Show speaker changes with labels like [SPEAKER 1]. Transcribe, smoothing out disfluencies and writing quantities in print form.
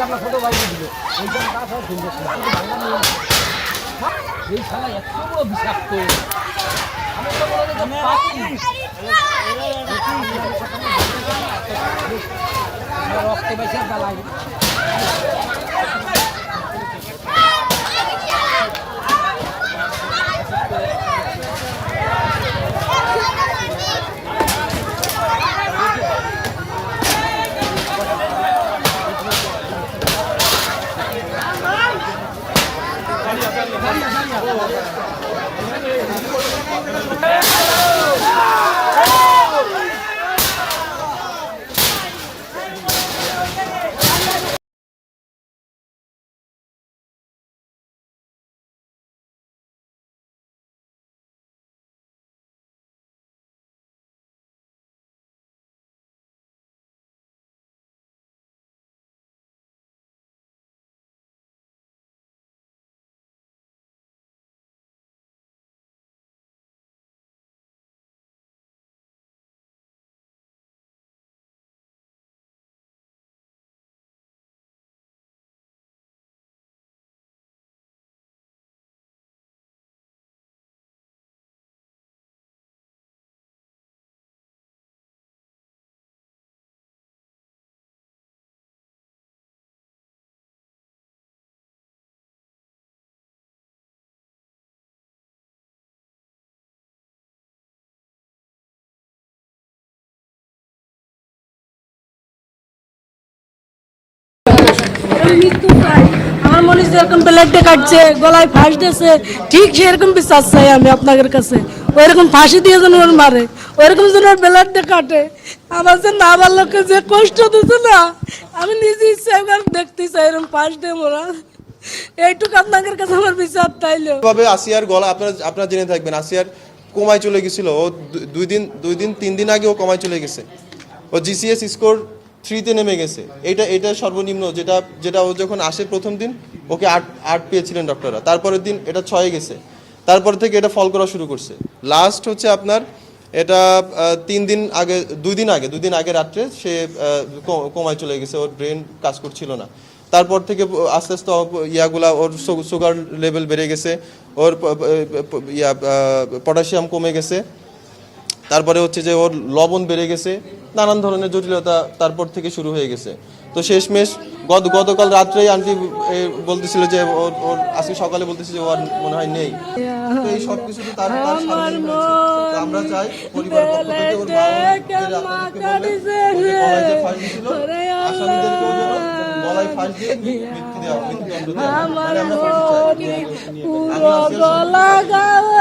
[SPEAKER 1] আপনার ছোট ভাই দিল ওইখানে কাজ হয় এই খেলা এত বড় বিষাক্ত রক্ত বেশি লাগে
[SPEAKER 2] মৃত্যু চাই। আমার মনে হচ্ছে এরকম ব্লেডে কাটছে, গলায় ফাঁস দিয়েছে, ঠিক সেরকম বিচার চাই আমি আপনাদের কাছে। ওইরকম ফাঁসি দিয়ে যেন ওর মারে, ওইরকম যেন ওর ব্লেডে কাটে। আমার যে না বাল্যকে যে কষ্ট দিচ্ছে না, আমি নিজে ইচ্ছা দেখতে চাই এরকম ফাঁস দিয়ে মোরা। এইটুকু আপনাদের কাছে আমার বিচার তাইলো।
[SPEAKER 3] আসিয়ার গলা আপনারা জেনে থাকবেন, আসিয়ার কোমায় চলে গেছিল। ও দুই দিন 3 দিন আগে ও কোমায় চলে গেছে। ও জিসিএস স্কোর 3-তে নেমে গেছে। এটা সর্বনিম্ন, যেটা ও যখন আসে প্রথম দিন ওকে 8 পেয়েছিলেন ডক্টররা। তারপরের দিন এটা 6-এ গেছে। তারপর থেকে এটা ফল করা শুরু করছে। লাস্ট হচ্ছে আপনার এটা 2 দিন আগে রাত্রে সে কোমায় চলে গেছে। ওর ব্রেন কাজ করছিল না। তারপর থেকে আস্তে আস্তে ইয়াগুলা, ওর সুগার লেভেল বেড়ে গেছে, ওর পটাশিয়াম কমে গেছে, তারপরে হচ্ছে যে ওর লবণ বেড়ে গেছে, নানান ধরনের জটিলতা তারপর থেকে শুরু হয়ে গেছে। তো শেষমেশ গতকাল রাত্রেই আন্টি বলতেছিল যে ওর আজকে সকালে বলতেছে যে ওর মনে হয় নেই। তো এই সব কিছু তো তার সামনে হয়েছে। আমরা চাই পরিবারের পক্ষ থেকে ওর আসামিদেরকেও যেন গলায় ফাঁস দিয়ে মৃত্যুদণ্ড দেওয়া, মৃত্যুদণ্ড দেওয়া।